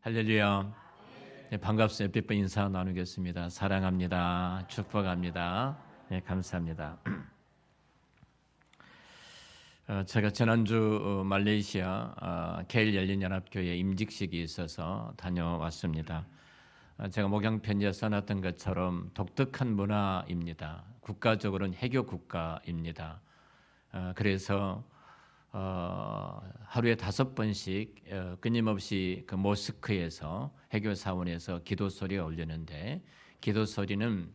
할렐루야. 네, 반갑습니다. 삐삐 인사 나누겠습니다. 사랑합니다. 축복합니다. 네, 감사합니다. 제가 지난주 말레이시아 게일 열린연합교회 임직식이 있어서 다녀왔습니다. 제가 목양 편지에 써놨던 것처럼 독특한 문화입니다. 국가적으로는 해교 국가입니다. 그래서 하루에 5번씩 끊임없이 그 모스크에서 해교 사원에서 기도 소리가 울리는데, 기도 소리는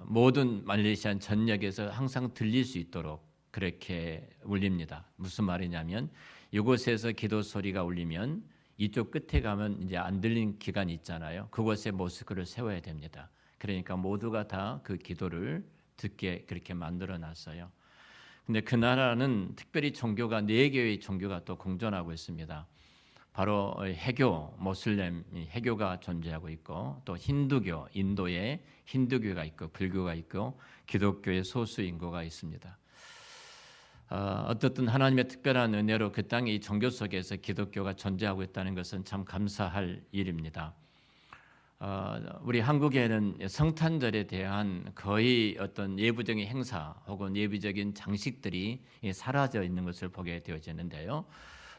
모든 말레이시아 전역에서 항상 들릴 수 있도록 그렇게 울립니다. 무슨 말이냐면, 이곳에서 기도 소리가 울리면 이쪽 끝에 가면 이제 안 들리는 기간이 있잖아요. 그곳에 모스크를 세워야 됩니다. 그러니까 모두가 다 그 기도를 듣게 그렇게 만들어 놨어요. 근데 그 나라는 특별히 종교가 4개의 종교가 또 공존하고 있습니다. 바로 해교, 모슬렘 해교가 존재하고 있고, 또 힌두교, 인도에 힌두교가 있고, 불교가 있고, 기독교의 소수 인구가 있습니다. 어떻든 하나님의 특별한 은혜로 그 땅의 이 종교 속에서 기독교가 존재하고 있다는 것은 참 감사할 일입니다. 우리 한국에는 성탄절에 대한 거의 어떤 예부적인 행사 혹은 예비적인 장식들이 사라져 있는 것을 보게 되어지는데요.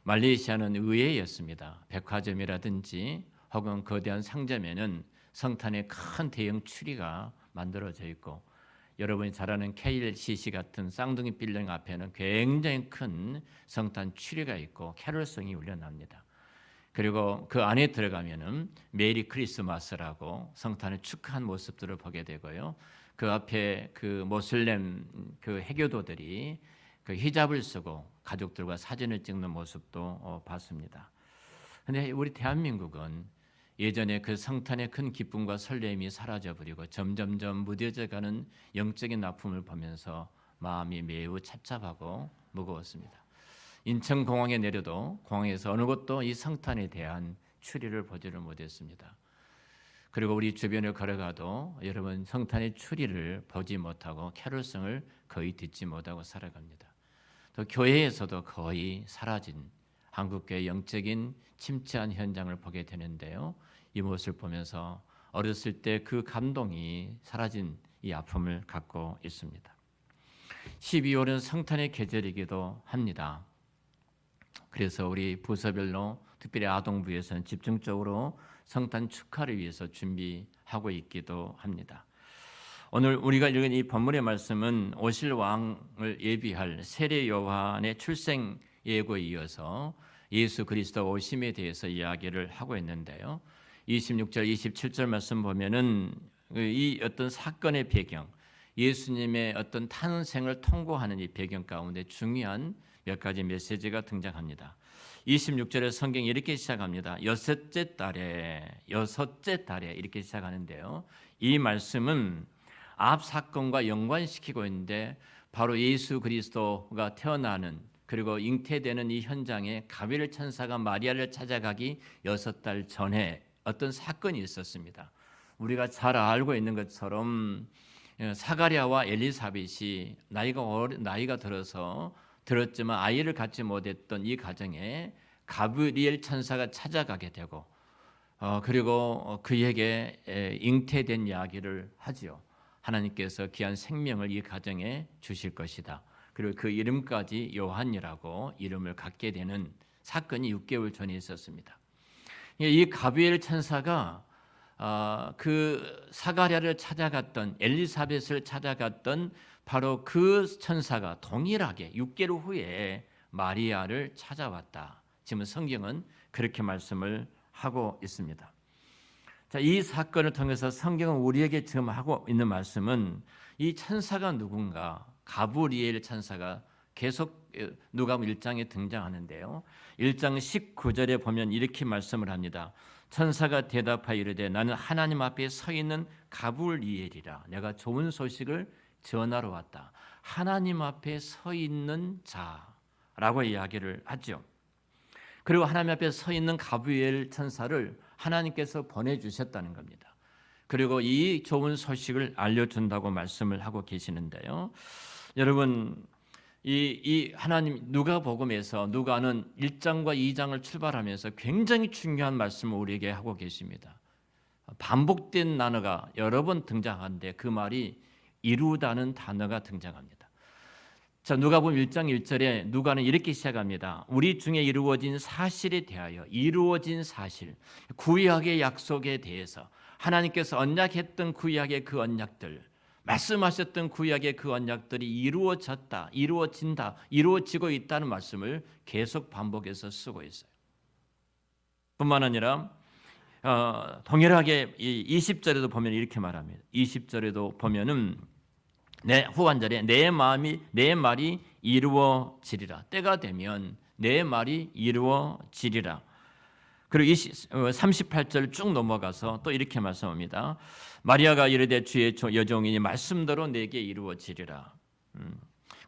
말레이시아는 의외였습니다. 백화점이라든지 혹은 거대한 상점에는 성탄의 큰 대형 추리가 만들어져 있고, 여러분이 잘 아는 KLCC 같은 쌍둥이 빌딩 앞에는 굉장히 큰 성탄 추리가 있고 캐롤송이 울려납니다. 그리고 그 안에 들어가면은 메리 크리스마스라고 성탄을 축하한 모습들을 보게 되고요. 그 앞에 그 모슬렘 그 해교도들이 그 히잡을 쓰고 가족들과 사진을 찍는 모습도 봤습니다. 그런데 우리 대한민국은 예전에 그 성탄의 큰 기쁨과 설렘이 사라져버리고 점점점 무뎌져가는 영적인 아픔을 보면서 마음이 매우 착잡하고 무거웠습니다. 인천공항에 내려도 공항에서 어느 곳도 이 성탄에 대한 추리를 보지를 못했습니다. 그리고 우리 주변을 걸어가도 여러분 성탄의 추리를 보지 못하고 캐롤성을 거의 듣지 못하고 살아갑니다. 또 교회에서도 거의 사라진 한국교회 영적인 침체한 현장을 보게 되는데요. 이 모습을 보면서 어렸을 때 그 감동이 사라진 이 아픔을 갖고 있습니다. 12월은 성탄의 계절이기도 합니다. 그래서 우리 부서별로 특별히 아동부에서는 집중적으로 성탄 축하를 위해서 준비하고 있기도 합니다. 오늘 우리가 읽은 이 본문의 말씀은 오실 왕을 예비할 세례 요한의 출생 예고에 이어서 예수 그리스도 오심에 대해서 이야기를 하고 있는데요. 26절, 27절 말씀 보면은 이 어떤 사건의 배경, 예수님의 어떤 탄생을 통고하는 이 배경 가운데 중요한 몇 가지 메시지가 등장합니다. 26절에 성경이 이렇게 시작합니다. 여섯째 달에 이렇게 시작하는데요. 이 말씀은 앞 사건과 연관시키고 있는데, 바로 예수 그리스도가 태어나는 그리고 잉태되는 이 현장에 가브리엘 천사가 마리아를 찾아가기 6달 전에 어떤 사건이 있었습니다. 우리가 잘 알고 있는 것처럼 사가랴와 엘리사벳이 나이가 들어서 들었지만 아이를 갖지 못했던 이 가정에 가브리엘 천사가 찾아가게 되고, 그리고 그에게 잉태된 이야기를 하지요. 하나님께서 귀한 생명을 이 가정에 주실 것이다. 그리고 그 이름까지 요한이라고 이름을 갖게 되는 사건이 6개월 전에 있었습니다. 이 가브리엘 천사가 그 사가랴를 찾아갔던, 엘리사벳을 찾아갔던 바로 그 천사가 동일하게 6개월 후에 마리아를 찾아왔다. 지금 성경은 그렇게 말씀을 하고 있습니다. 자, 이 사건을 통해서 성경은 우리에게 지금 하고 있는 말씀은 이 천사가 누군가, 가브리엘 천사가 계속 누가복음 1장에 등장하는데요. 1장 19절에 보면 이렇게 말씀을 합니다. 천사가 대답하여 이르되 나는 하나님 앞에 서 있는 가브리엘이라. 내가 좋은 소식을 전하러 왔다. 하나님 앞에 서 있는 자라고 이야기를 하죠. 그리고 하나님 앞에 서 있는 가브리엘 천사를 하나님께서 보내주셨다는 겁니다. 그리고 이 좋은 소식을 알려준다고 말씀을 하고 계시는데요. 여러분, 이 하나님 누가복음에서 누가는 1장과 2장을 출발하면서 굉장히 중요한 말씀을 우리에게 하고 계십니다. 반복된 단어가 여러 번 등장하는데 그 말이 이루다는 단어가 등장합니다. 자, 누가복음 1장 1절에 누가는 이렇게 시작합니다. 우리 중에 이루어진 사실에 대하여, 이루어진 사실, 구약의 약속에 대해서 하나님께서 언약했던 구약의 그 언약들, 말씀하셨던 구약의 그 언약들이 이루어졌다, 이루어진다, 이루어지고 있다는 말씀을 계속 반복해서 쓰고 있어요. 뿐만 아니라 동일하게 20절에도 보면 이렇게 말합니다. 20절에도 보면은 내 후반절에 내 말이 이루어지리라. 때가 되면 내 말이 이루어지리라. 그리고 38절 쭉 넘어가서 또 이렇게 말씀합니다. 마리아가 이르되 주의 여종이니 말씀대로 내게 이루어지리라.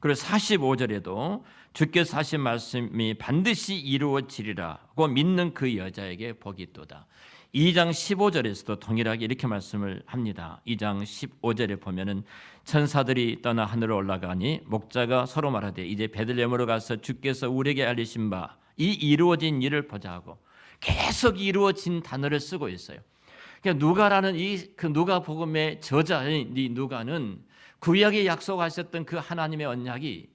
그리고 45절에도 주께서 하신 말씀이 반드시 이루어지리라고 믿는 그 여자에게 복이 있도다. 2장 15절에서도 동일하게 이렇게 말씀을 합니다. 2장 15절에 보면은 천사들이 떠나 하늘로 올라가니 목자가 서로 말하되 이제 베들레헴으로 가서 주께서 우리에게 알리신 바 이 이루어진 일을 보자 하고 계속 이루어진 단어를 쓰고 있어요. 그러니까 누가라는 그 누가복음의 저자인 이 누가는 구약에 약속하셨던 그 하나님의 언약이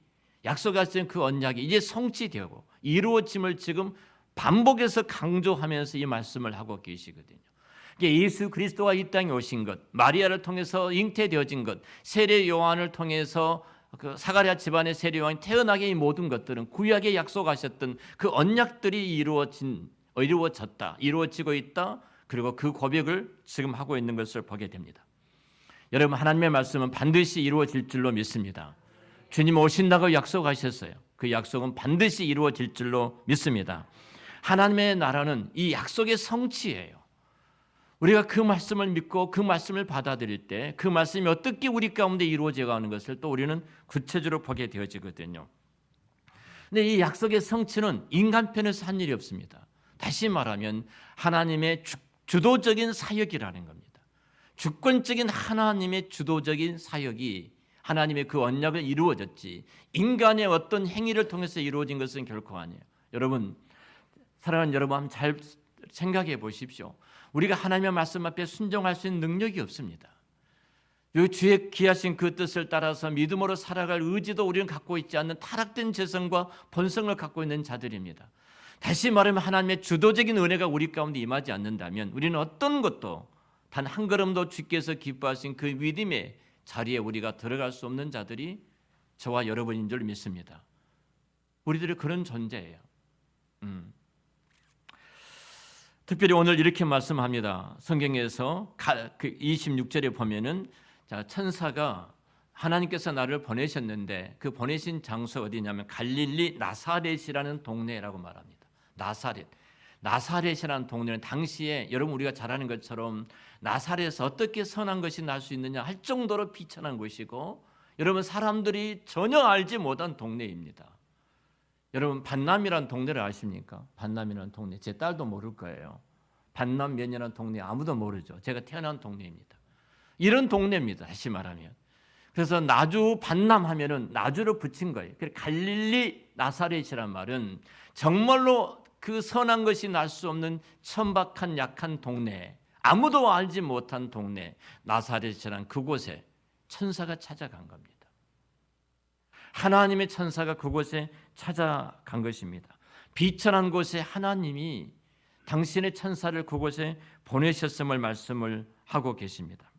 약속하신 그 언약이 이제 성취되고 이루어짐을 지금 반복해서 강조하면서 이 말씀을 하고 계시거든요. 예수 그리스도가 이 땅에 오신 것, 마리아를 통해서 잉태되어진 것, 세례 요한을 통해서 그 사가랴 집안의 세례 요한이 태어나게 이 모든 것들은 구약에 약속하셨던 그 언약들이 이루어졌다, 이루어지고 있다. 그리고 그 고백을 지금 하고 있는 것을 보게 됩니다. 여러분, 하나님의 말씀은 반드시 이루어질 줄로 믿습니다. 주님 오신다고 약속하셨어요. 그 약속은 반드시 이루어질 줄로 믿습니다. 하나님의 나라는 이 약속의 성취예요. 우리가 그 말씀을 믿고 그 말씀을 받아들일 때 그 말씀이 어떻게 우리 가운데 이루어져 가는 것을 또 우리는 구체적으로 보게 되어지거든요. 근데 이 약속의 성취는 인간 편에서 한 일이 없습니다. 다시 말하면 하나님의 주도적인 사역이라는 겁니다. 주권적인 하나님의 주도적인 사역이 하나님의 그 언약을 이루어졌지 인간의 어떤 행위를 통해서 이루어진 것은 결코 아니에요. 여러분, 사랑하는 여러분, 한번 잘 생각해 보십시오. 우리가 하나님의 말씀 앞에 순종할 수 있는 능력이 없습니다. 주의 귀하신 그 뜻을 따라서 믿음으로 살아갈 의지도 우리는 갖고 있지 않는 타락된 재성과 본성을 갖고 있는 자들입니다. 다시 말하면 하나님의 주도적인 은혜가 우리 가운데 임하지 않는다면 우리는 어떤 것도 단 한 걸음도 주께서 기뻐하신 그 믿음의 자리에 우리가 들어갈 수 없는 자들이 저와 여러분인 줄 믿습니다. 우리들이 그런 존재예요. 특별히 오늘 이렇게 말씀합니다. 성경에서 26절에 보면은 천사가 하나님께서 나를 보내셨는데 그 보내신 장소 어디냐면 갈릴리 나사렛이라는 동네라고 말합니다. 나사렛이라는 동네는 당시에 여러분 우리가 잘 아는 것처럼 나사렛에서 어떻게 선한 것이 날 수 있느냐 할 정도로 비천한 곳이고 여러분 사람들이 전혀 알지 못한 동네입니다. 여러분 반남이라는 동네를 아십니까? 반남이라는 동네 제 딸도 모를 거예요. 반남면이라는 동네 아무도 모르죠. 제가 태어난 동네입니다. 이런 동네입니다. 다시 말하면. 그래서 나주 반남하면은 나주를 붙인 거예요. 갈릴리 나사렛이란 말은 정말로 그 선한 것이 날 수 없는 천박한 약한 동네, 아무도 알지 못한 동네 나사렛이란 그곳에 천사가 찾아간 겁니다. 하나님의 천사가 그곳에 찾아간 것입니다. 비천한 곳에 하나님이 당신의 천사를 그곳에 보내셨음을 말씀을 하고 계십니다.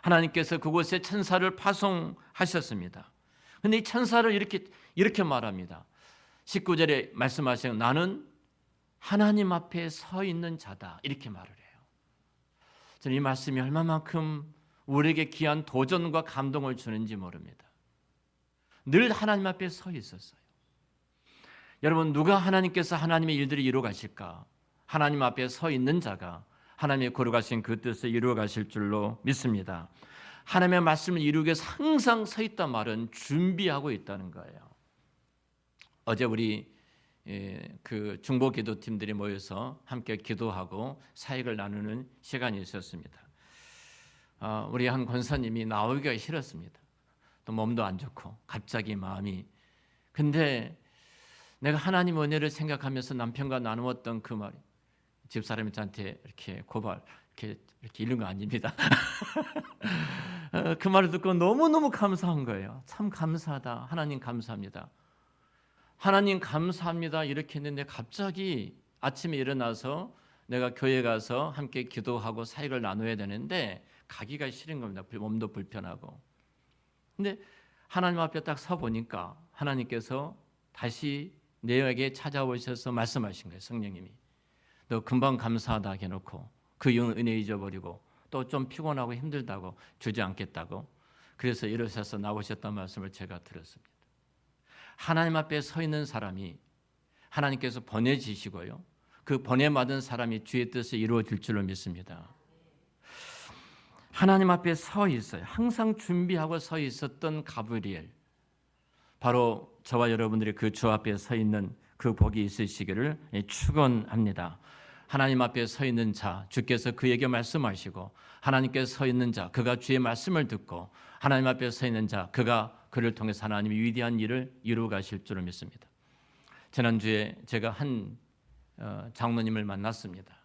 하나님께서 그곳에 천사를 파송하셨습니다. 그런데 이 천사를 이렇게 말합니다. 19절에 말씀하시는 나는 하나님 앞에 서 있는 자다 이렇게 말을 해요. 저는 이 말씀이 얼마만큼 우리에게 귀한 도전과 감동을 주는지 모릅니다. 늘 하나님 앞에 서 있었어요. 여러분 누가 하나님께서 하나님의 일들을 이루어 가실까? 하나님 앞에 서 있는 자가 하나님의 거룩하신 그 뜻을 이루어 가실 줄로 믿습니다. 하나님의 말씀을 이루기 위해서 항상 서 있단 말은 준비하고 있다는 거예요. 어제 우리 그 중보 기도팀들이 모여서 함께 기도하고 사역을 나누는 시간이 있었습니다. 우리 한 권사님이 나오기가 싫었습니다. 또 몸도 안 좋고 갑자기 마음이 근데 내가 하나님 은혜를 생각하면서 남편과 나누었던 그 말이 집사람이 저한테 이렇게 고발 이렇게 이런 거 아닙니다. 그 말을 듣고 너무너무 감사한 거예요. 참 감사하다. 하나님 감사합니다. 하나님 감사합니다. 이렇게 했는데 갑자기 아침에 일어나서 내가 교회 가서 함께 기도하고 사역을 나눠야 되는데 가기가 싫은 겁니다. 몸도 불편하고. 근데 하나님 앞에 딱 서 보니까 하나님께서 다시 내게 찾아오셔서 말씀하신 거예요. 성령님이. 너 금방 감사하다 해놓고 그 은혜 잊어버리고 또 좀 피곤하고 힘들다고 주지 않겠다고. 그래서 일어서서 나오셨던 말씀을 제가 들었습니다. 하나님 앞에 서 있는 사람이 하나님께서 보내주시고요. 그 보내받은 사람이 주의 뜻을 이루어질 줄로 믿습니다. 하나님 앞에 서 있어요. 항상 준비하고 서 있었던 가브리엘. 바로 저와 여러분들이 그 주 앞에 서 있는 그 복이 있으시기를 축원합니다. 하나님 앞에 서 있는 자, 주께서 그에게 말씀하시고 하나님께서 서 있는 자, 그가 주의 말씀을 듣고 하나님 앞에 서 있는 자, 그가 그를 통해서 하나님이 위대한 일을 이루어 가실 줄을 믿습니다. 지난주에 제가 한 장로님을 만났습니다.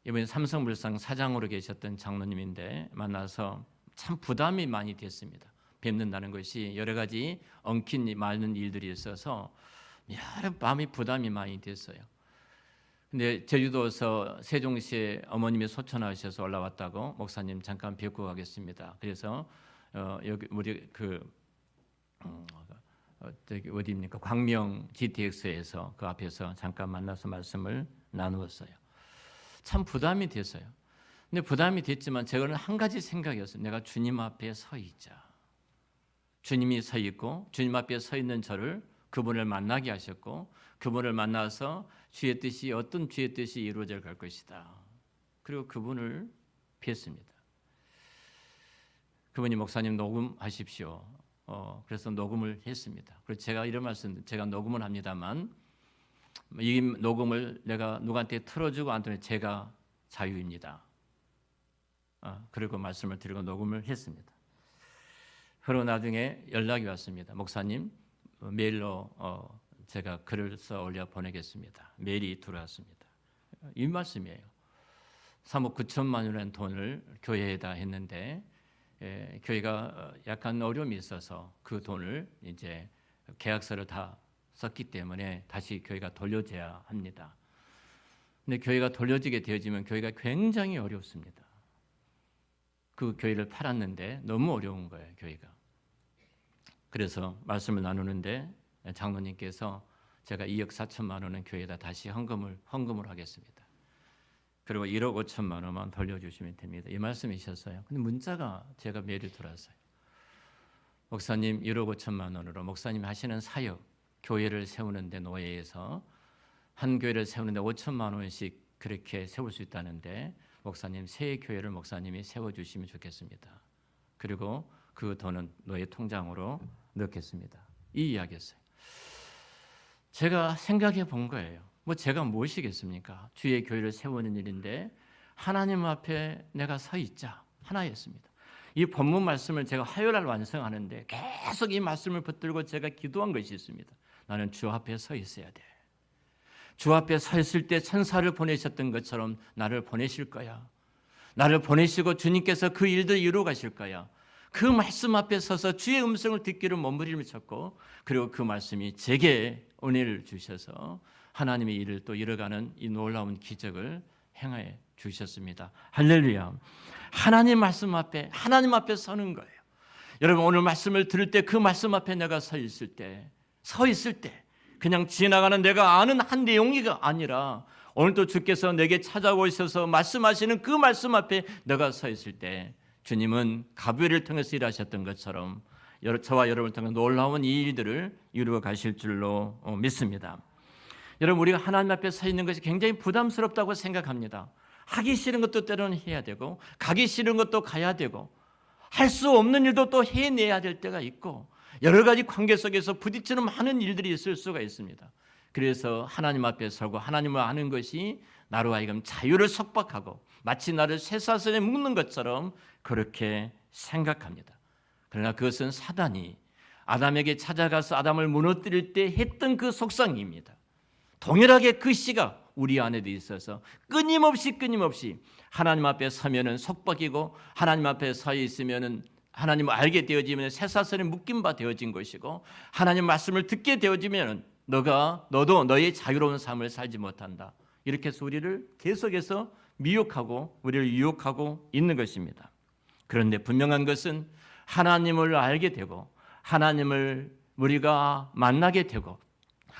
이번에 삼성물산 사장으로 계셨던 장로님인데 만나서 참 부담이 많이 됐습니다. 뵙는다는 것이 여러 가지 엉킨 많은 일들이 있어서 여러 마음이 부담이 많이 됐어요. 근데 제주도에서 세종시에 어머님이 소천하셔서 올라왔다고 목사님 잠깐 뵙고 가겠습니다. 그래서 여기 우리 저기 어디입니까? 광명 GTX에서 그 앞에서 잠깐 만나서 말씀을 나누었어요. 참 부담이 됐어요. 근데 부담이 됐지만 저는 한 가지 생각이었어요. 내가 주님 앞에 서 있자. 주님이 서 있고 주님 앞에 서 있는 저를 그분을 만나게 하셨고 그분을 만나서 주의 뜻이 어떤 주의 뜻이 이루어져 갈 것이다. 그리고 그분을 뵀습니다. 그분이 목사님 녹음하십시오. 그래서 녹음을 했습니다. 그래서 제가 이런 말씀, 제가 녹음을 합니다만 이 녹음을 내가 누구한테 틀어주고 안 틀어주고 제가 자유입니다. 그리고 말씀을 드리고 녹음을 했습니다. 그리고 나중에 연락이 왔습니다. 목사님 메일로 제가 글을 써 올려 보내겠습니다. 메일이 들어왔습니다. 이 말씀이에요. 3억 9천만 원이라는 돈을 교회에다 했는데 교회가 약간 어려움이 있어서 그 돈을 이제 계약서를 다 썼기 때문에 다시 교회가 돌려줘야 합니다. 근데 교회가 돌려지게 되어지면 교회가 굉장히 어렵습니다. 그 교회를 팔았는데 너무 어려운 거예요, 교회가. 그래서 말씀을 나누는데 장로님께서 제가 2억 4천만 원은 교회에다 다시 헌금을 하겠습니다. 그리고 1억 5천만 원만 돌려주시면 됩니다. 이 말씀이셨어요. 근데 문자가 제가 메일이 들어왔어요. 목사님 1억 5천만 원으로 목사님 하시는 사역, 교회를 세우는데 노예에서 한 교회를 세우는데 5천만 원씩 그렇게 세울 수 있다는데 목사님 새 교회를 목사님이 세워주시면 좋겠습니다. 그리고 그 돈은 노예 통장으로 넣겠습니다. 이 이야기였어요. 제가 생각해 본 거예요. 뭐 제가 무엇이겠습니까? 주의 교회를 세우는 일인데 하나님 앞에 내가 서 있자 하나였습니다. 이 본문 말씀을 제가 화요일날 완성하는데 계속 이 말씀을 붙들고 제가 기도한 것이 있습니다. 나는 주 앞에 서 있어야 돼. 주 앞에 서 있을 때 천사를 보내셨던 것처럼 나를 보내실 거야. 나를 보내시고 주님께서 그 일들 이루어 가실 거야. 그 말씀 앞에 서서 주의 음성을 듣기를 몸부림을 쳤고 그리고 그 말씀이 제게 은혜를 주셔서 하나님의 일을 또 이뤄가는 이 놀라운 기적을 행해 주셨습니다. 할렐루야. 하나님 말씀 앞에 하나님 앞에 서는 거예요. 여러분 오늘 말씀을 들을 때 그 말씀 앞에 내가 서 있을 때 그냥 지나가는 내가 아는 한 내용이가 아니라 오늘도 주께서 내게 찾아오셔서 말씀하시는 그 말씀 앞에 내가 서 있을 때 주님은 가브리엘을 통해서 일하셨던 것처럼 저와 여러분을 통해 놀라운 이 일들을 이루어 가실 줄로 믿습니다. 여러분 우리가 하나님 앞에 서 있는 것이 굉장히 부담스럽다고 생각합니다. 하기 싫은 것도 때로는 해야 되고 가기 싫은 것도 가야 되고 할 수 없는 일도 또 해내야 될 때가 있고 여러 가지 관계 속에서 부딪히는 많은 일들이 있을 수가 있습니다. 그래서 하나님 앞에 서고 하나님을 아는 것이 나로 하여금 자유를 속박하고 마치 나를 쇠사슬에 묶는 것처럼 그렇게 생각합니다. 그러나 그것은 사단이 아담에게 찾아가서 아담을 무너뜨릴 때 했던 그 속성입니다. 동일하게 그 씨가 우리 안에도 있어서 끊임없이 하나님 앞에 서면은 속박이고, 하나님 앞에 서 있으면은 하나님을 알게 되어지면 쇠사슬에 묶임 바 되어진 것이고, 하나님 말씀을 듣게 되어지면 너도 너의 자유로운 삶을 살지 못한다. 이렇게 해서 우리를 계속해서 미혹하고 우리를 유혹하고 있는 것입니다. 그런데 분명한 것은 하나님을 알게 되고 하나님을 우리가 만나게 되고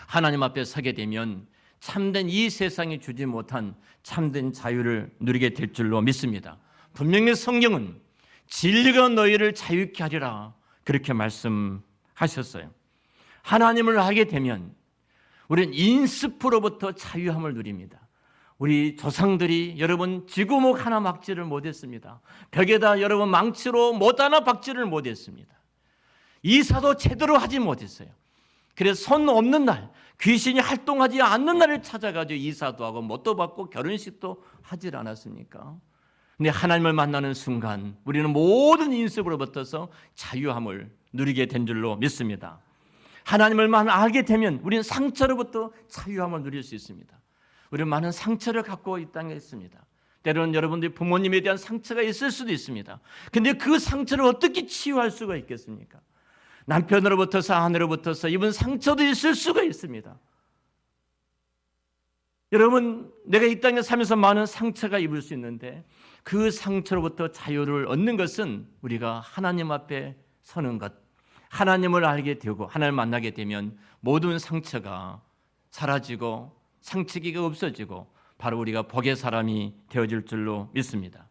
하나님 앞에 서게 되면 참된 이 세상이 주지 못한 참된 자유를 누리게 될 줄로 믿습니다. 분명히 성경은 진리가 너희를 자유케 하리라 그렇게 말씀하셨어요. 하나님을 알게 되면 우리는 인습으로부터 자유함을 누립니다. 우리 조상들이 여러분 지구목 하나 막지를 못했습니다. 벽에다 여러분 망치로 못 하나 박지를 못했습니다. 이사도 제대로 하지 못했어요. 그래서 손 없는 날, 귀신이 활동하지 않는 날을 찾아가지고 이사도 하고 못도 받고 결혼식도 하질 않았습니까? 근데 하나님을 만나는 순간 우리는 모든 인습으로부터서 자유함을 누리게 된 줄로 믿습니다. 하나님을 알게 되면 우리는 상처로부터 자유함을 누릴 수 있습니다. 우리는 많은 상처를 갖고 이 땅에 있습니다. 때로는 여러분들이 부모님에 대한 상처가 있을 수도 있습니다. 근데 그 상처를 어떻게 치유할 수가 있겠습니까? 남편으로부터서 아내로부터서 입은 상처도 있을 수가 있습니다. 여러분, 내가 이 땅에 살면서 많은 상처가 입을 수 있는데 그 상처로부터 자유를 얻는 것은 우리가 하나님 앞에 서는 것, 하나님을 알게 되고 하나님을 만나게 되면 모든 상처가 사라지고 상처기가 없어지고 바로 우리가 복의 사람이 되어질 줄로 믿습니다.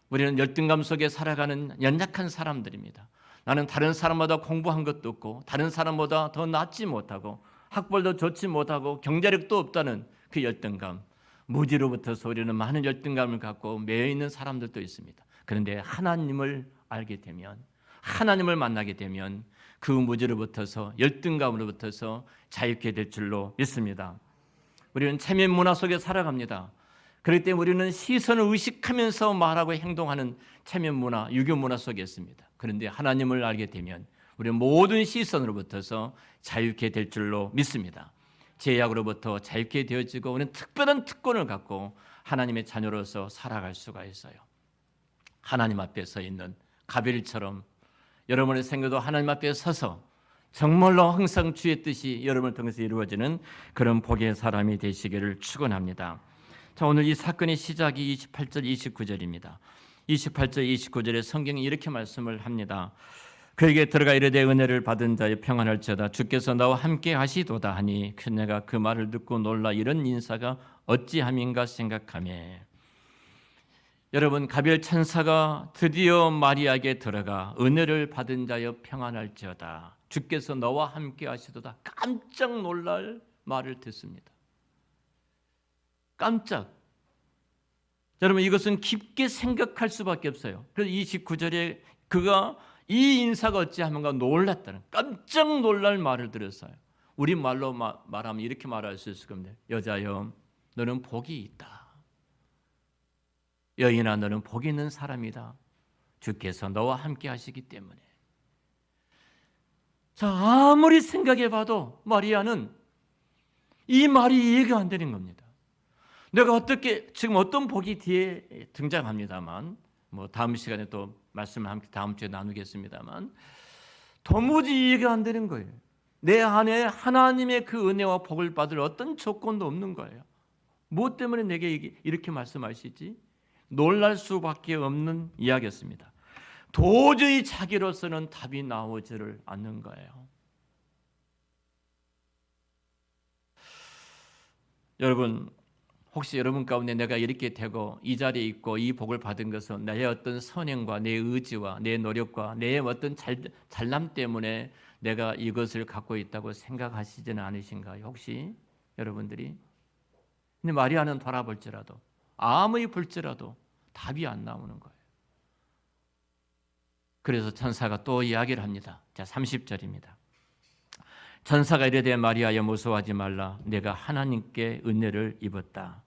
우리는 열등감 속에 살아가는 연약한 사람들입니다. 나는 다른 사람보다 공부한 것도 없고 다른 사람보다 더 낫지 못하고 학벌도 좋지 못하고 경제력도 없다는 그 열등감, 무지로부터서 우리는 많은 열등감을 갖고 매여 있는 사람들도 있습니다. 그런데 하나님을 알게 되면, 하나님을 만나게 되면 그 무지로부터서, 열등감으로부터서 자유케 될 줄로 믿습니다. 우리는 체면 문화 속에 살아갑니다. 그렇기 때문에 우리는 시선을 의식하면서 말하고 행동하는 체면 문화, 유교 문화 속에 있습니다. 그런데 하나님을 알게 되면 우리는 모든 시선으로부터서 자유케 될 줄로 믿습니다. 제약으로부터 자유케 되어지고 우리는 특별한 특권을 갖고 하나님의 자녀로서 살아갈 수가 있어요. 하나님 앞에 서 있는 가벨처럼 여러분의 생각도 하나님 앞에 서서 정말로 항상 주의 뜻이 여러분을 통해서 이루어지는 그런 복의 사람이 되시기를 축원합니다. 자, 오늘 이 사건의 시작이 28절 29절입니다. 28절 29절에 성경이 이렇게 말씀을 합니다. 그에게 들어가 이르되 은혜를 받은 자여 평안할지어다 주께서 나와 함께 하시도다 하니 그네가 그 말을 듣고 놀라 이런 인사가 어찌함인가 생각하며. 여러분, 가벨 천사가 드디어 마리아에게 들어가 은혜를 받은 자여 평안할지어다 주께서 너와 함께 하시도다 깜짝 놀랄 말을 듣습니다. 깜짝. 여러분, 이것은 깊게 생각할 수밖에 없어요. 그래서 29절에 그가 이 인사가 어찌하면가 놀랐다는 깜짝 놀랄 말을 들었어요. 우리 말로 말하면 이렇게 말할 수 있을 겁니다. 여자여, 너는 복이 있다. 여인아, 너는 복이 있는 사람이다. 주께서 너와 함께 하시기 때문에. 자, 아무리 생각해봐도 마리아는 이 말이 이해가 안 되는 겁니다. 내가 어떻게 지금 어떤 복이 뒤에 등장합니다만, 다음 시간에 또 말씀을 함께 다음 주에 나누겠습니다만, 도무지 이해가 안 되는 거예요. 내 안에 하나님의 그 은혜와 복을 받을 어떤 조건도 없는 거예요. 무엇 때문에 내게 이렇게 말씀하시지? 놀랄 수밖에 없는 이야기였습니다. 도저히 자기로서는 답이 나오지를 않는 거예요. 여러분, 혹시 여러분 가운데 내가 이렇게 되고 이 자리에 있고 이 복을 받은 것은 나의 어떤 선행과 내 의지와 내 노력과 내 어떤 잘남 때문에 내가 이것을 갖고 있다고 생각하시지는 않으신가요? 혹시 여러분들이? 근데 마리아는 돌아볼지라도 아무리 볼지라도 답이 안 나오는 거예요. 그래서 천사가 또 이야기를 합니다. 자, 30절입니다. 천사가 이르되 마리아여 무서워하지 말라 내가 하나님께 은혜를 입었다.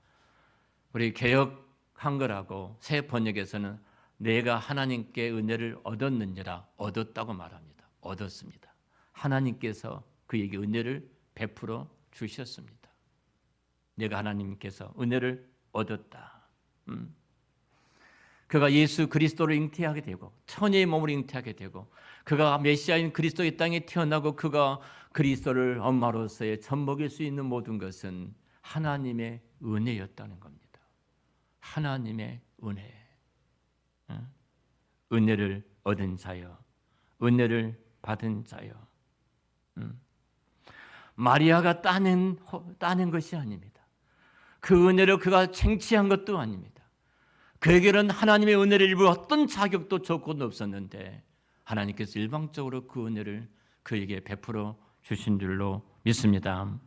우리 개역 한글하고 새 번역에서는 내가 하나님께 은혜를 얻었느니라 얻었다고 말합니다. 얻었습니다. 하나님께서 그에게 은혜를 베풀어 주셨습니다. 내가 하나님께서 은혜를 얻었다. 그가 예수 그리스도를 잉태하게 되고 천의 몸을 잉태하게 되고 그가 메시아인 그리스도의 땅에 태어나고 그가 그리스도를 엄마로서의 젖먹일 수 있는 모든 것은 하나님의 은혜였다는 겁니다. 하나님의 은혜. 은혜를 얻은 자여, 은혜를 받은 자여. 마리아가 따낸 것이 아닙니다. 그 은혜를 그가 쟁취한 것도 아닙니다. 그에게는 하나님의 은혜를 입을 어떤 자격도 조건도 없었는데 하나님께서 일방적으로 그 은혜를 그에게 베풀어 주신 줄로 믿습니다.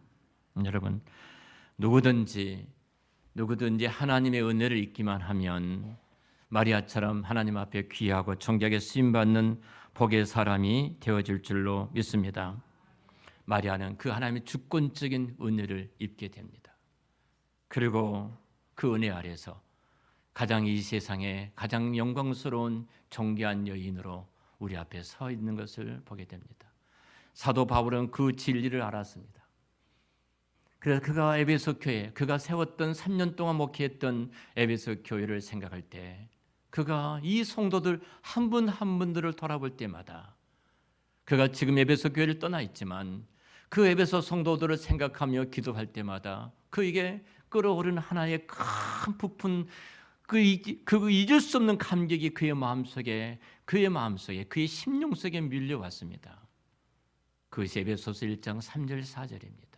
여러분, 누구든지 하나님의 은혜를 입기만 하면 마리아처럼 하나님 앞에 귀하고 존귀하게 쓰임받는 복의 사람이 되어질 줄로 믿습니다. 마리아는 그 하나님의 주권적인 은혜를 입게 됩니다. 그리고 그 은혜 아래서 가장 이 세상에 가장 영광스러운 존귀한 여인으로 우리 앞에 서 있는 것을 보게 됩니다. 사도 바울은 그 진리를 알았습니다. 그래서 그가 에베소 교회, 그가 세웠던 3년 동안 목회했던 에베소 교회를 생각할 때 그가 이 성도들 한 분 한 분들을 돌아볼 때마다 그가 지금 에베소 교회를 떠나 있지만 그 에베소 성도들을 생각하며 기도할 때마다 그에게 끓어오르는 하나의 큰 부푼 그 잊을 수 없는 감격이 그의 마음속에 그의 심령 속에 밀려왔습니다. 그것이 에베소서 1장 3절 4절입니다.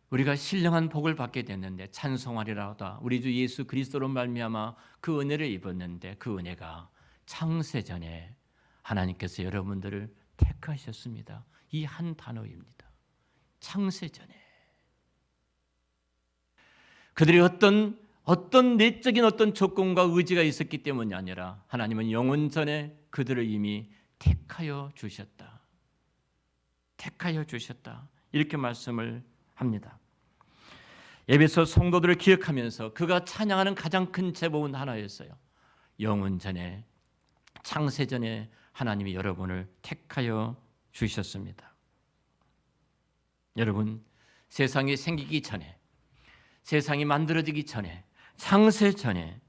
우리가 신령한 복을 받게 됐는데 찬송하리라 하다 우리 주 예수 그리스도로 말미암아 그 은혜를 입었는데 그 은혜가 창세전에 하나님께서 여러분들을 택하셨습니다. 이 한 단어입니다. 창세전에 그들이 어떤 내적인 어떤 조건과 의지가 있었기 때문이 아니라 하나님은 영원 전에 그들을 이미 택하여 주셨다. 택하여 주셨다. 이렇게 말씀을 합니다. 에베소 성도들을 기억하면서 그가 찬양하는 가장 큰 제목은 하나였어요. 영원 전에 창세 전에 하나님이 여러분을 택하여 주셨습니다. 여러분, 세상이 생기기 전에 세상이 만들어지기 전에 창세 전에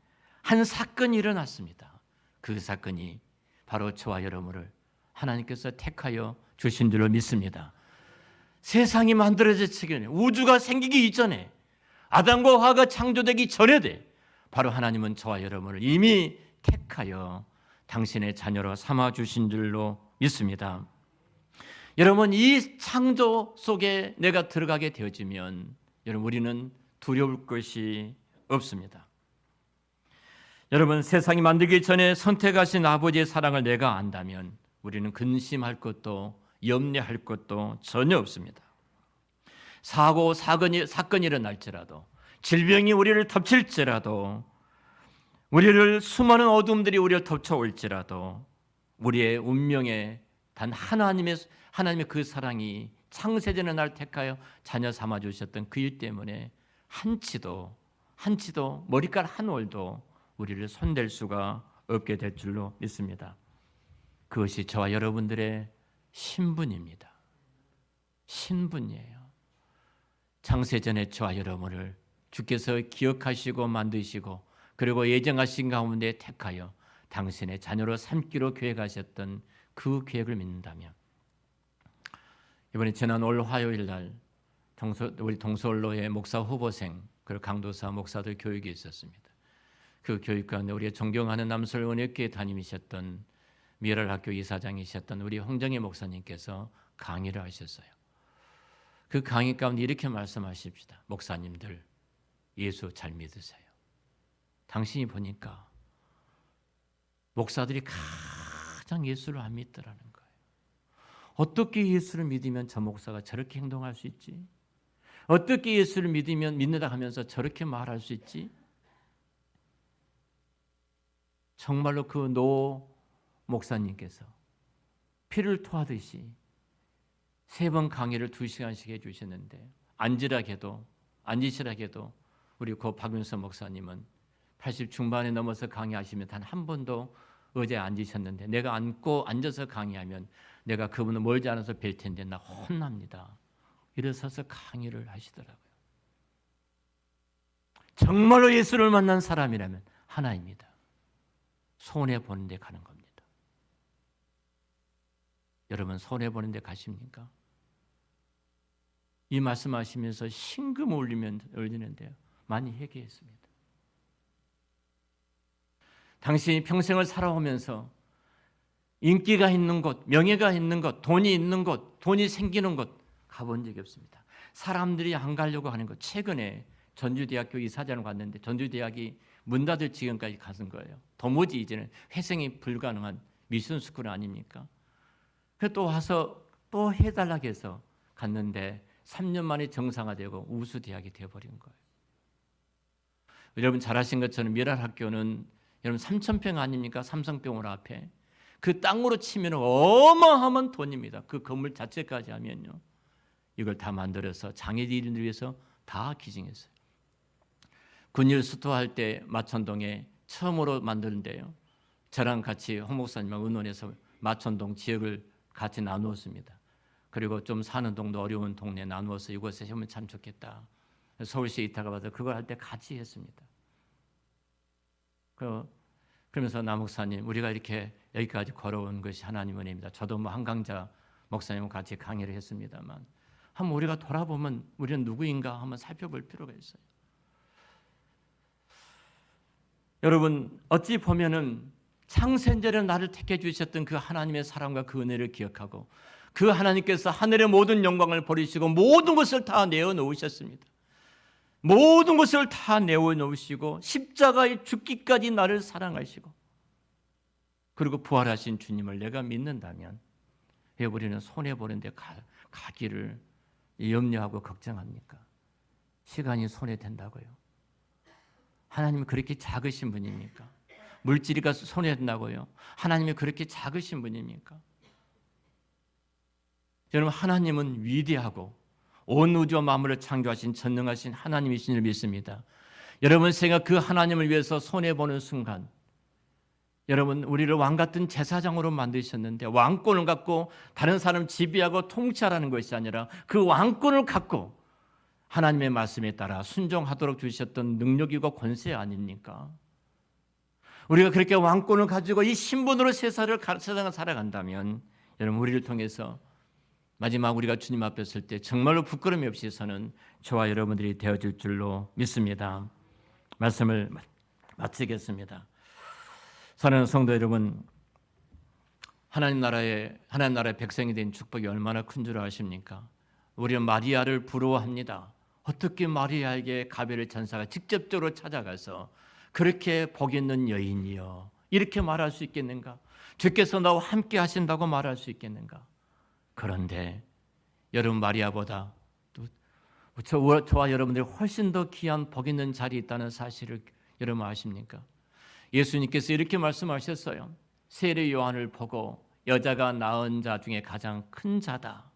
한 사건이 일어났습니다. 그 사건이 바로 저와 여러분을 하나님께서 택하여 주신 줄로 믿습니다. 세상이 만들어지기 전에 우주가 생기기 이전에 아담과 하와가 창조되기 전에 바로 하나님은 저와 여러분을 이미 택하여 당신의 자녀로 삼아 주신 줄로 믿습니다. 여러분, 이 창조 속에 내가 들어가게 되어지면 여러분 우리는 두려울 것이 없습니다. 여러분, 세상이 만들기 전에 선택하신 아버지의 사랑을 내가 안다면 우리는 근심할 것도 염려할 것도 전혀 없습니다. 사건이 일어날지라도 질병이 우리를 덮칠지라도 우리를 수많은 어둠들이 우리를 덮쳐올지라도 우리의 운명에 단 하나님의 그 사랑이 창세전에 날 택하여 자녀 삼아 주셨던 그 일 때문에 한치도 머리카락 한 올도 우리를 손댈 수가 없게 될 줄로 믿습니다. 그것이 저와 여러분들의 신분입니다. 신분이에요. 창세전에 저와 여러분을 주께서 기억하시고 만드시고 그리고 예정하신 가운데 택하여 당신의 자녀로 삼기로 계획하셨던 그 계획을 믿는다면 이번에 지난 올 화요일 날 우리 동서올로의 목사 후보생 그리고 강도사 목사들 교육이 있었습니다. 그 교육 가운데 우리의 존경하는 남설원역교회 담임이셨던 미랄학교 이사장이셨던 우리 홍정희 목사님께서 강의를 하셨어요. 그 강의 가운데 이렇게 말씀하십시다. 목사님들 예수 잘 믿으세요. 당신이 보니까 목사들이 가장 예수를 안 믿더라는 거예요. 어떻게 예수를 믿으면 저 목사가 저렇게 행동할 수 있지? 어떻게 예수를 믿는다 하면서 저렇게 말할 수 있지? 정말로 그 노 목사님께서 피를 토하듯이 3번 강의를 2시간씩 해주셨는데 안지시라게도 우리 고 박윤서 목사님은 80 중반에 넘어서 강의하시면 단 한 번도 의자에 앉으셨는데 내가 앉아서 강의하면 내가 그분을 멀지 않아서 뵐 텐데 나 혼납니다. 일어서서 강의를 하시더라고요. 정말로 예수를 만난 사람이라면 하나입니다. 손해보는 데 가는 겁니다. 여러분 손해보는 데 가십니까? 이 말씀하시면서 신금 울리는데요. 많이 회개했습니다. 당신이 평생을 살아오면서 인기가 있는 곳, 명예가 있는 곳, 돈이 있는 곳, 돈이 생기는 곳 가본 적이 없습니다. 사람들이 안 가려고 하는 것. 최근에 전주대학교 이사장을 갔는데 전주대학이 문 닫을 지경까지 가는 거예요. 도무지 이제는 회생이 불가능한 미션 스쿨 아닙니까? 그래서 또 와서 또 해달라고 해서 갔는데 3년 만에 정상화되고 우수대학이 되어버린 거예요. 여러분 잘 아신 것처럼 미랄학교는 여러분 3,000평 아닙니까? 삼성병원 앞에. 그 땅으로 치면 어마어마한 돈입니다. 그 건물 자체까지 하면요. 이걸 다 만들어서 장애인을 위해서 다 기증했어요. 군일 수토할 때 마천동에 처음으로 만드는데요. 저랑 같이 홍 목사님과 의논해서 마천동 지역을 같이 나누었습니다. 그리고 좀 사는 동도 어려운 동네 나누어서 이곳에 하면 참 좋겠다. 서울시에 이타가 받아 그걸 할 때 같이 했습니다. 그러면서 나 목사님 우리가 이렇게 여기까지 걸어온 것이 하나님 은혜입니다. 저도 뭐 한강자 목사님과 같이 강의를 했습니다만 한번 우리가 돌아보면 우리는 누구인가 한번 살펴볼 필요가 있어요. 여러분 어찌 보면은 창세전에 나를 택해 주셨던 그 하나님의 사랑과 그 은혜를 기억하고 그 하나님께서 하늘의 모든 영광을 버리시고 모든 것을 다 내어놓으셨습니다. 모든 것을 다 내어놓으시고 십자가에 죽기까지 나를 사랑하시고 그리고 부활하신 주님을 내가 믿는다면 왜 우리는 손해보는 데 가기를 염려하고 걱정합니까? 시간이 손해된다고요. 하나님이 그렇게 작으신 분입니까? 물질이가 손해된다고요. 하나님이 그렇게 작으신 분입니까? 여러분 하나님은 위대하고 온 우주와 만물을 창조하신 전능하신 하나님이신 줄 믿습니다. 여러분 생각 그 하나님을 위해서 손해보는 순간 여러분 우리를 왕 같은 제사장으로 만드셨는데 왕권을 갖고 다른 사람 지배하고 통치하라는 것이 아니라 그 왕권을 갖고 하나님의 말씀에 따라 순종하도록 주셨던 능력이고 권세 아닙니까? 우리가 그렇게 왕권을 가지고 이 신분으로 세상을 살아간다면 여러분 우리를 통해서 마지막 우리가 주님 앞에 설 때 정말로 부끄러움이 없이 서는 저와 여러분들이 되어질 줄로 믿습니다. 말씀을 마치겠습니다. 사랑하는 성도 여러분, 하나님 나라의 백성이 된 축복이 얼마나 큰 줄 아십니까? 우리는 마리아를 부러워합니다. 어떻게 마리아에게 가브리엘 천사가 직접적으로 찾아가서 그렇게 복 있는 여인이여 이렇게 말할 수 있겠는가? 주께서 나와 함께 하신다고 말할 수 있겠는가? 그런데 여러분 마리아보다 저와 여러분들이 훨씬 더 귀한 복 있는 자리에 있다는 사실을 여러분 아십니까? 예수님께서 이렇게 말씀하셨어요. 세례 요한을 보고 여자가 낳은 자 중에 가장 큰 자다.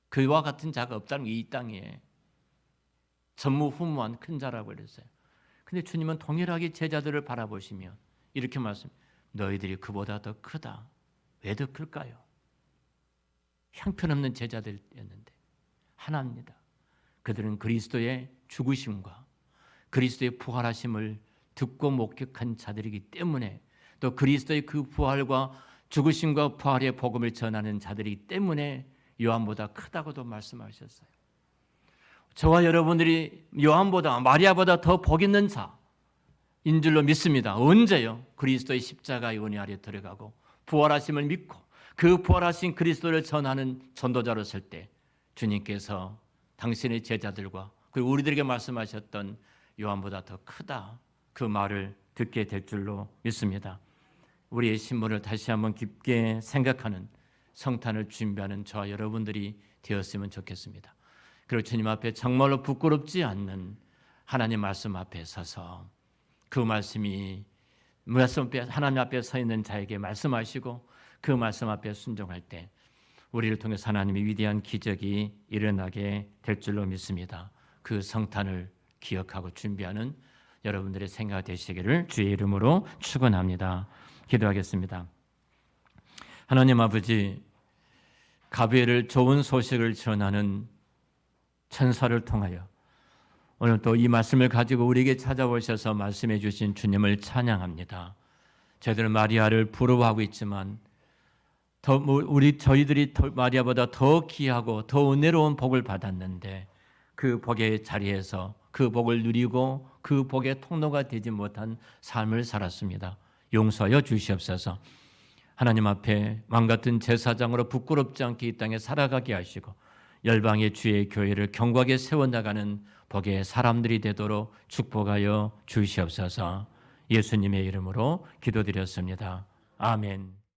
그와 같은 자가 없다는 게 이 땅에 전무후무한 큰 자라고 그랬어요. 근데 주님은 동일하게 제자들을 바라보시며 이렇게 말씀, 너희들이 그보다 더 크다. 왜 더 클까요? 형편없는 제자들이었는데 하나입니다. 그들은 그리스도의 죽으심과 그리스도의 부활하심을 듣고 목격한 자들이기 때문에 또 그리스도의 그 부활과 죽으심과 부활의 복음을 전하는 자들이기 때문에 요한보다 크다고도 말씀하셨어요. 저와 여러분들이 요한보다 마리아보다 더 복 있는 자인 줄로 믿습니다. 언제요? 그리스도의 십자가의 은혜 아래 들어가고 부활하심을 믿고 그 부활하신 그리스도를 전하는 전도자로 설 때 주님께서 당신의 제자들과 그리고 우리들에게 말씀하셨던 요한보다 더 크다 그 말을 듣게 될 줄로 믿습니다. 우리의 신분을 다시 한번 깊게 생각하는 성탄을 준비하는 저와 여러분들이 되었으면 좋겠습니다. 그리고 주님 앞에 정말로 부끄럽지 않는 하나님 말씀 앞에 서서 그 말씀이 하나님 앞에 서 있는 자에게 말씀하시고 그 말씀 앞에 순종할 때 우리를 통해서 하나님의 위대한 기적이 일어나게 될 줄로 믿습니다. 그 성탄을 기억하고 준비하는 여러분들의 생각 되시기를 주의 이름으로 축원합니다. 기도하겠습니다. 하나님 아버지, 가브리엘을 좋은 소식을 전하는 천사를 통하여 오늘 또 이 말씀을 가지고 우리에게 찾아오셔서 말씀해 주신 주님을 찬양합니다. 저희들은 마리아를 부러워하고 있지만 저희들이 마리아보다 더 귀하고 더 은혜로운 복을 받았는데 그 복의 자리에서 그 복을 누리고 그 복의 통로가 되지 못한 삶을 살았습니다. 용서하여 주시옵소서. 하나님 앞에 망같은 제사장으로 부끄럽지 않게 이 땅에 살아가게 하시고 열방의 주의 교회를 견고하게 세워나가는 복의 사람들이 되도록 축복하여 주시옵소서. 예수님의 이름으로 기도드렸습니다. 아멘.